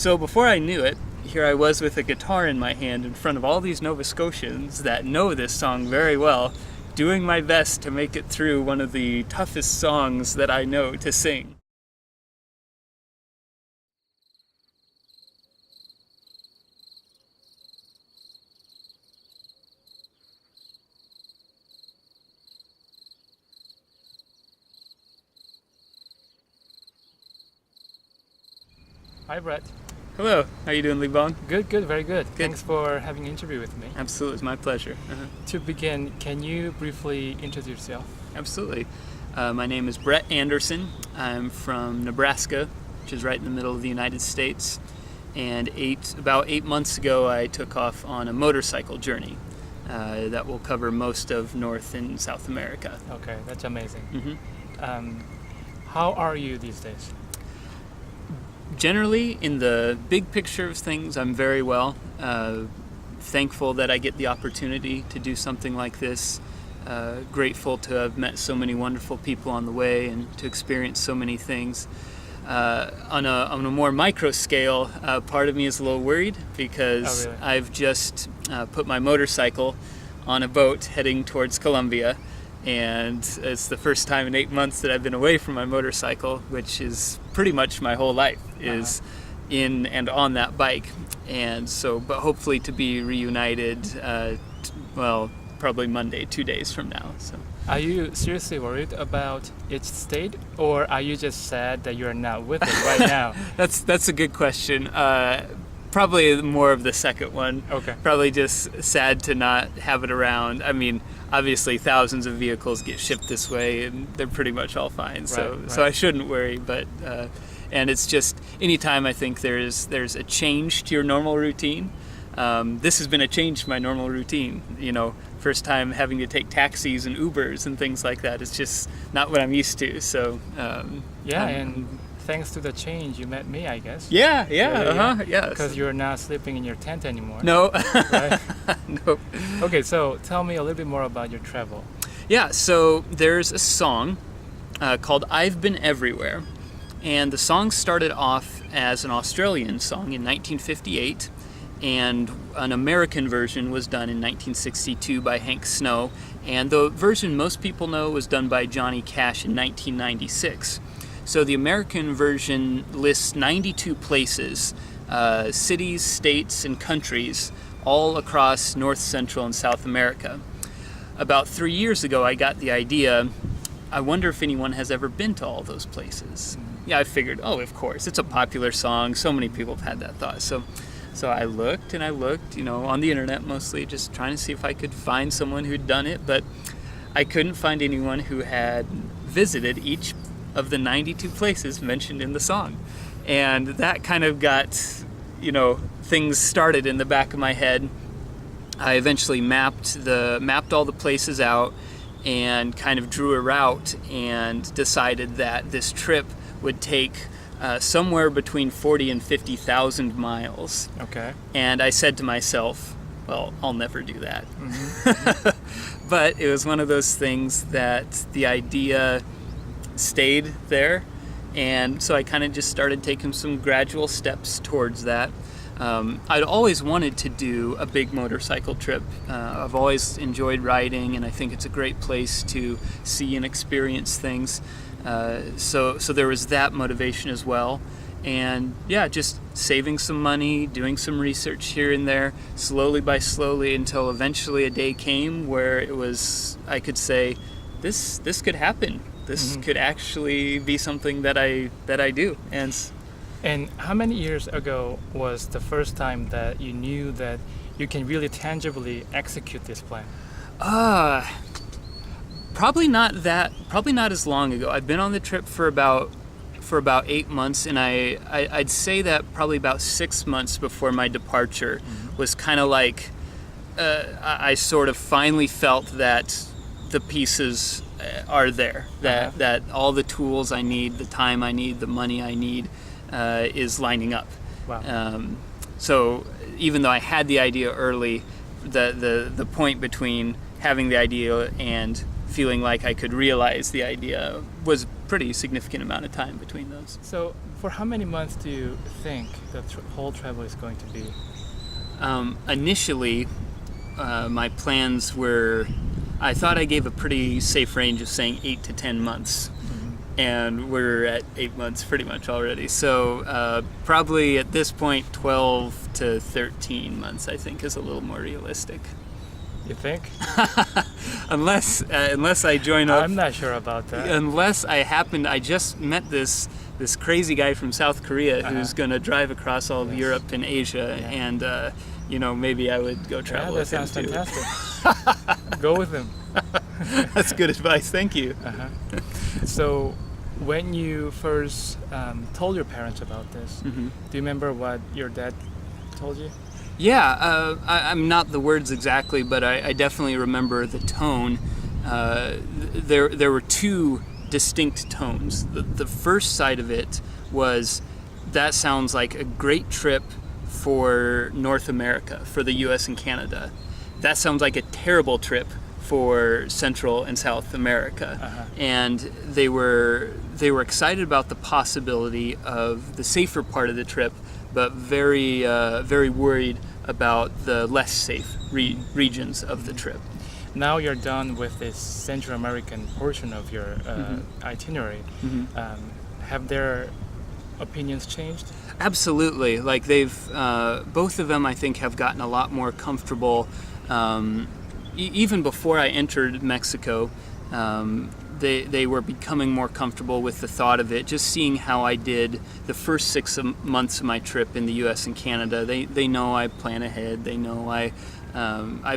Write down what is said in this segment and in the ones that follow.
So before I knew it, here I was with a guitar in my hand in front of all these Nova Scotians that know this song very well, doing my best to make it through one of the toughest songs that I know to sing. Hi, Brett. Hello, how you doing, Lee Bong? Good, very good. Thanks for having an interview with me. Absolutely, it's my pleasure. To begin, can you briefly introduce yourself? Absolutely. My name is Brett Anderson. I'm from Nebraska, which is right in the middle of the United States. And about 8 months ago, I took off on a motorcycle journey that will cover most of North and South America. Okay, that's amazing. Mm-hmm. How are you these days? Generally, in the big picture of things, I'm very well. Thankful that I get the opportunity to do something like this. Grateful to have met so many wonderful people on the way and to experience so many things. On a more micro scale, part of me is a little worried because really? I've just put my motorcycle on a boat heading towards Colombia. And it's the first time in 8 months that I've been away from my motorcycle, which is pretty much my whole life, is in and on that bike. And so, but hopefully to be reunited, probably Monday, 2 days from now. So, Are you seriously worried about each state, or are you just sad that you're not with it right now? That's a good question. Probably more of the second one. Okay. Probably just sad to not have it around. I mean, obviously thousands of vehicles get shipped this way and they're pretty much all fine. So I shouldn't worry, but and it's just anytime I think there's a change to your normal routine. This has been a change to my normal routine. You know, first time having to take taxis and Ubers and things like that. It's just not what I'm used to. So and thanks to the change, you met me, I guess. Yeah. Because you're not sleeping in your tent anymore. No. Right? No. Okay, so tell me a little bit more about your travel. Yeah, so there's a song called Ive Been Everywhere. And the song started off as an Australian song in 1958. And an American version was done in 1962 by Hank Snow. And the version most people know was done by Johnny Cash in 1996. So the American version lists 92 places, cities, states, and countries all across North, Central, and South America. About 3 years ago, I got the idea, I wonder if anyone has ever been to all those places. Yeah, I figured, of course, it's a popular song. So many people have had that thought. So I looked, on the internet mostly, just trying to see if I could find someone who'd done it, but I couldn't find anyone who had visited each of the 92 places mentioned in the song. And that kind of got, things started in the back of my head. I eventually mapped all the places out and kind of drew a route and decided that this trip would take somewhere between 40 and 50,000 miles. Okay. And I said to myself, well, I'll never do that. Mm-hmm. But it was one of those things that the idea stayed there, and so I kind of just started taking some gradual steps towards that. I'd always wanted to do a big motorcycle trip. I've always enjoyed riding, and I think it's a great place to see and experience things. So there was that motivation as well. And just saving some money, doing some research here and there, slowly by slowly, until eventually a day came where I could say, this could happen. This could actually be something that I do. And how many years ago was the first time that you knew that you can really tangibly execute this plan? Probably not as long ago. I've been on the trip for about 8 months, and I'd say that probably about 6 months before my departure was kind of like I sort of finally felt that the pieces are there, that all the tools I need, the time I need, the money I need is lining up. Wow. So even though I had the idea early, the point between having the idea and feeling like I could realize the idea was pretty significant amount of time between those. So, for how many months do you think the whole travel is going to be? Initially, my plans were, I thought I gave a pretty safe range of saying 8 to 10 months. And we're at 8 months pretty much already. So probably at this point, 12 to 13 months, I think, is a little more realistic. You think? Unless I join up. I'm not sure about that. Unless I just met this crazy guy from South Korea who's going to drive across all of Europe and Asia, and maybe I would go travel with him too. That sounds fantastic. Go with him. That's good advice. Thank you. So, when you first told your parents about this, do you remember what your dad told you? Yeah, I'm not the words exactly, but I definitely remember the tone. There were two distinct tones. The first side of it was, that sounds like a great trip for North America, for the U.S. and Canada. That sounds like a terrible trip for Central and South America. And they were excited about the possibility of the safer part of the trip, but very worried about the less safe regions of the trip. Now you're done with this Central American portion of your itinerary. Have their opinions changed? Absolutely. Like both of them, I think, have gotten a lot more comfortable. Even before I entered Mexico, they were becoming more comfortable with the thought of it. Just seeing how I did the first 6 months of my trip in the U.S. and Canada, they know I plan ahead. They know I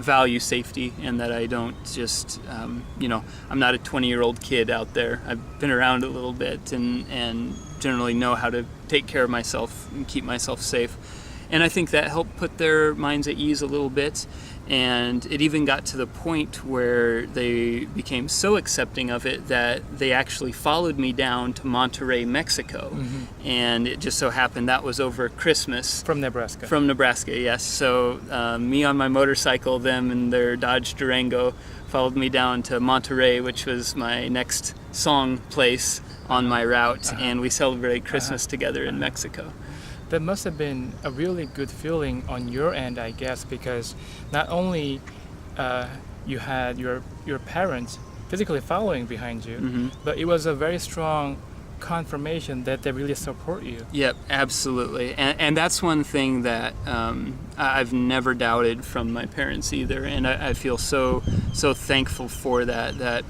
value safety, and that I don't just, I'm not a 20-year-old kid out there. I've been around a little bit and generally know how to take care of myself and keep myself safe. And I think that helped put their minds at ease a little bit. And it even got to the point where they became so accepting of it that they actually followed me down to Monterrey, Mexico. And it just so happened that was over Christmas. From Nebraska? From Nebraska, yes. So me on my motorcycle, them in their Dodge Durango, followed me down to Monterrey, which was my next song place on my route. And we celebrated Christmas together in Mexico. That must have been a really good feeling on your end, I guess, because not only you had your parents physically following behind you, but it was a very strong confirmation that they really support you. Yep, absolutely. And that's one thing that I've never doubted from my parents either, and I feel so thankful for that.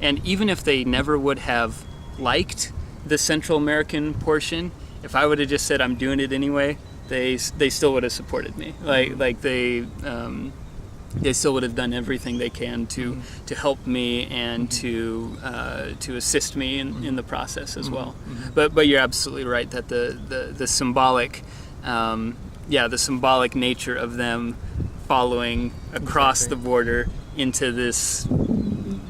And even if they never would have liked the Central American portion, if I would have just said I'm doing it anyway, they still would have supported me. Like they still would have done everything they can to help me and to assist me in the process as well. But you're absolutely right that the symbolic the symbolic nature of them following across the border into this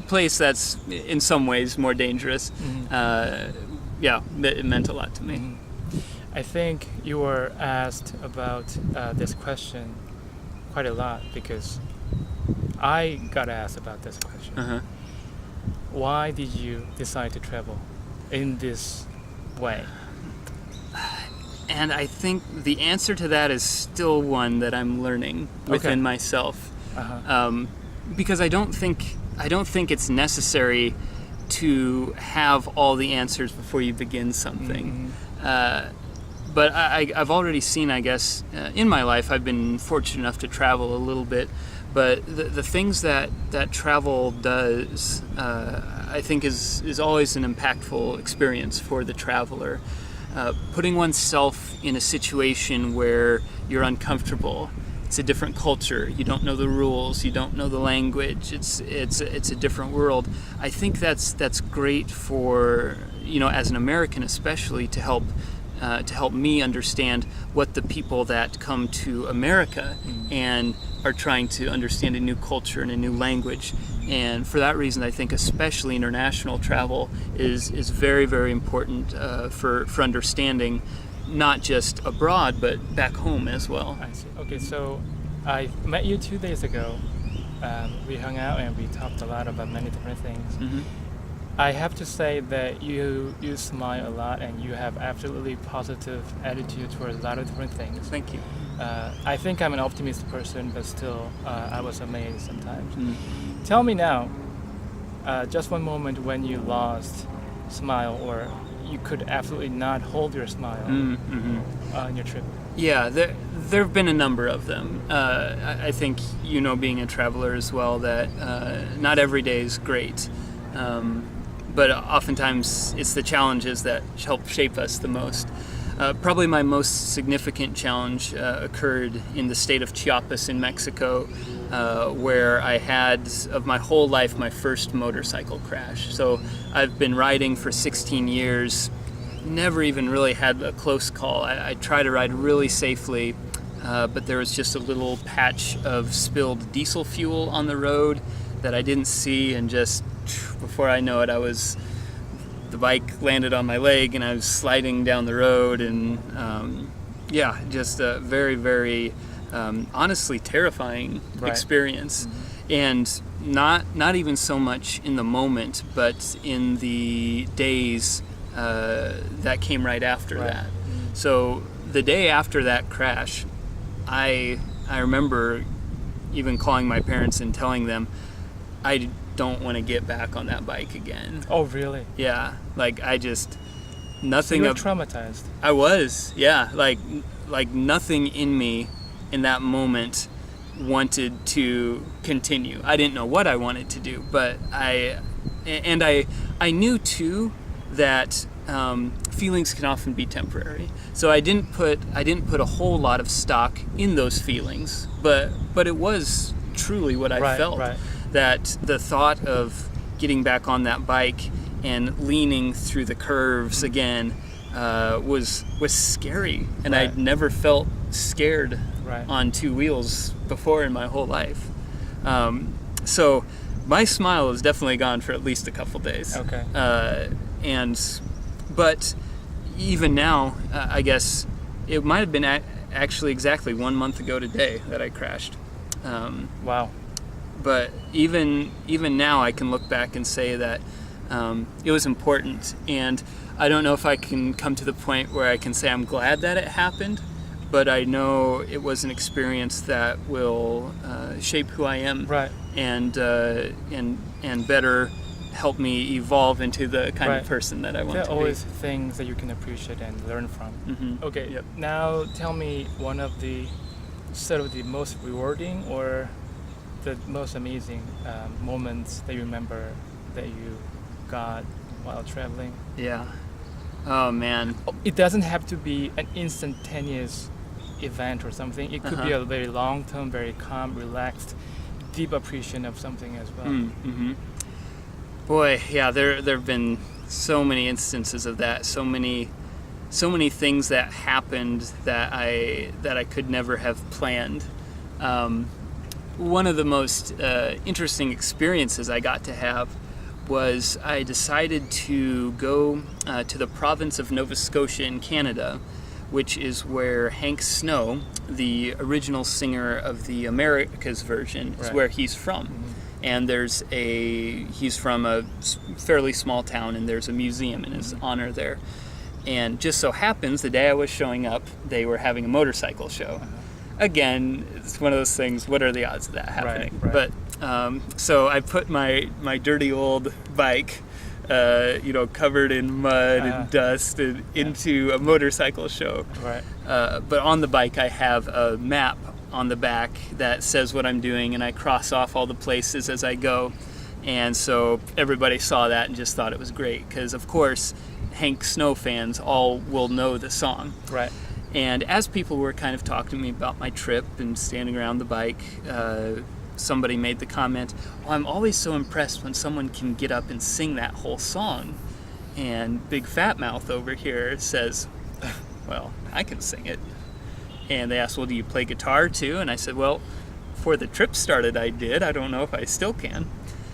place that's in some ways more dangerous. It meant a lot to me. I think you were asked about this question quite a lot because I got asked about this question. Why did you decide to travel in this way? And I think the answer to that is still one that I'm learning within myself, because I don't think it's necessary to have all the answers before you begin something. But I've already seen, I guess, in my life, I've been fortunate enough to travel a little bit, but the things that travel does, I think is always an impactful experience for the traveler. Putting oneself in a situation where you're uncomfortable. It's a different culture. You don't know the rules. You don't know the language. It's a different world. I think that's great for, as an American especially, to help me understand what the people that come to America and are trying to understand a new culture and a new language. And for that reason, I think especially international travel is very, very important for understanding, not just abroad, but back home as well. I see. Okay, so I met you 2 days ago. We hung out and we talked a lot about many different things. I have to say that you smile a lot and you have absolutely positive attitude towards a lot of different things. Thank you. I think I'm an optimist person, but still, I was amazed sometimes. Mm. Tell me now, just one moment when you lost smile or you could absolutely not hold your smile on your trip. Yeah, there have been a number of them. I think being a traveler as well, that not every day is great. But oftentimes it's the challenges that help shape us the most. Probably my most significant challenge occurred in the state of Chiapas in Mexico, where I had, of my whole life, my first motorcycle crash. So I've been riding for 16 years, never even really had a close call. I try to ride really safely, but there was just a little patch of spilled diesel fuel on the road that I didn't see, and just before I know it, the bike landed on my leg and I was sliding down the road, and just a very, very honestly terrifying experience. And not even so much in the moment, but in the days that came right after that. So the day after that crash, I remember even calling my parents and telling them I don't want to get back on that bike again. Oh, really? Yeah, like I just So nothing. you were traumatized. I was, yeah, like nothing in me in that moment wanted to continue. I didn't know what I wanted to do, but I knew too that feelings can often be temporary. So I didn't put a whole lot of stock in those feelings, but it was truly what I felt. Right. That the thought of getting back on that bike and leaning through the curves again was scary, and I'd never felt scared on two wheels before in my whole life. So my smile is definitely gone for at least a couple days. Okay. But even now, I guess it might have been actually exactly 1 month ago today that I crashed. Wow. But even now, I can look back and say that it was important, and I don't know if I can come to the point where I can say I'm glad that it happened, but I know it was an experience that will shape who I am, and better help me evolve into the kind of person that I want to be. There are always things that you can appreciate and learn from. Okay. Yep. Now tell me one of the sort of the most rewarding or the most amazing moments that you remember that you got while traveling. Yeah. Oh man. It doesn't have to be an instantaneous event or something. It could be a very long-term, very calm, relaxed, deep appreciation of something as well. Boy, yeah, there have been so many instances of that. So many things that happened that I could never have planned. One of the most interesting experiences I got to have was I decided to go to the province of Nova Scotia in Canada, which is where Hank Snow, the original singer of the Americas version, is where he's from. And he's from a fairly small town, and there's a museum in his honor there. And just so happens, the day I was showing up, they were having a motorcycle show. Again, it's one of those things, what are the odds of that happening? But so I put my dirty old bike, covered in mud and dust, and into a motorcycle show. But on the bike, I have a map on the back that says what I'm doing, and I cross off all the places as I go. And so everybody saw that and just thought it was great, because of course Hank Snow fans all will know the song. And as people were kind of talking to me about my trip and standing around the bike, somebody made the comment, "Oh, I'm always so impressed when someone can get up and sing that whole song." And Big Fat Mouth over here says, "Well, I can sing it." And they asked, "Well, do you play guitar too?" And I said, "Well, before the trip started, I did. I don't know if I still can."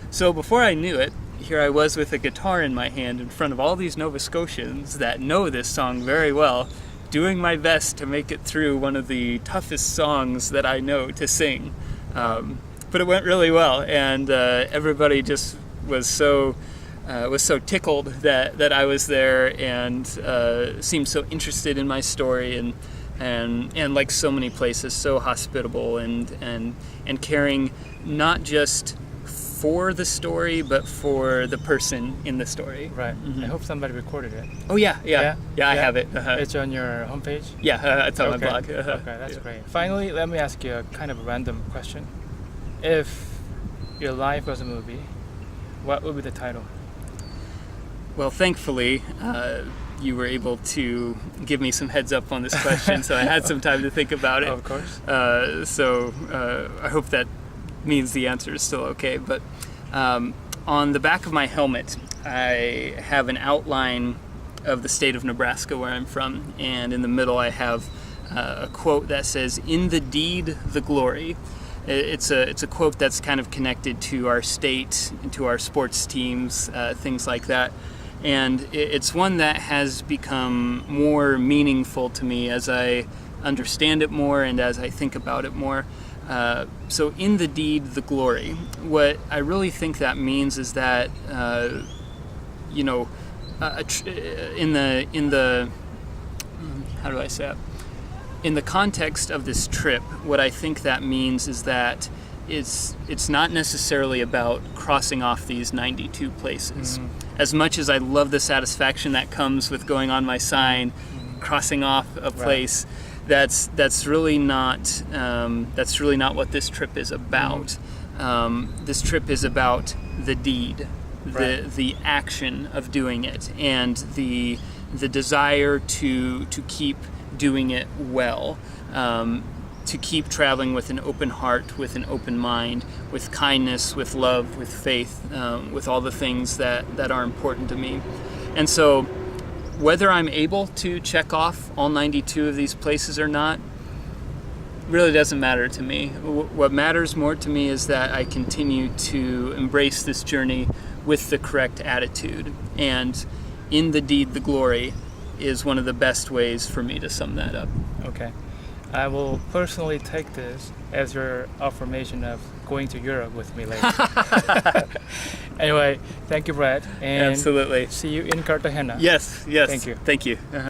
So before I knew it, here I was with a guitar in my hand in front of all these Nova Scotians that know this song very well, doing my best to make it through one of the toughest songs that I know to sing. But it went really well, and everybody just was so was so tickled that I was there and seemed so interested in my story and like so many places, so hospitable and caring not just for the story but for the person in the story. Right. I hope somebody recorded it. Oh yeah, I have it. It's on your homepage? Yeah, it's on my blog. Okay, that's great. Finally, let me ask you a kind of random question. If your life was a movie, what would be the title? Well, thankfully, you were able to give me some heads up on this question, so I had some time to think about it. Of course. So I hope that means the answer is still okay. But on the back of my helmet, I have an outline of the state of Nebraska where I'm from, and in the middle I have a quote that says, "In the deed, the glory." It's a quote that's kind of connected to our state and to our sports teams, things like that. And it's one that has become more meaningful to me as I understand it more and as I think about it more. So in the deed, the glory. What I really think that means is that, in the how do I say it? In the context of this trip, what I think that means is that it's not necessarily about crossing off these 92 places. As much as I love the satisfaction that comes with going on my sign, crossing off a place, that's really not what this trip is about. This trip is about the deed, the action of doing it, and the desire to keep doing it well, to keep traveling with an open heart, with an open mind, with kindness, with love, with faith, with all the things that are important to me. And so whether I'm able to check off all 92 of these places or not really doesn't matter to me. What matters more to me is that I continue to embrace this journey with the correct attitude. And in the deed, the glory is one of the best ways for me to sum that up. Okay. I will personally take this as your affirmation of going to Europe with me later. Anyway, thank you, Brad. And absolutely. See you in Cartagena. Yes. Thank you. Thank you.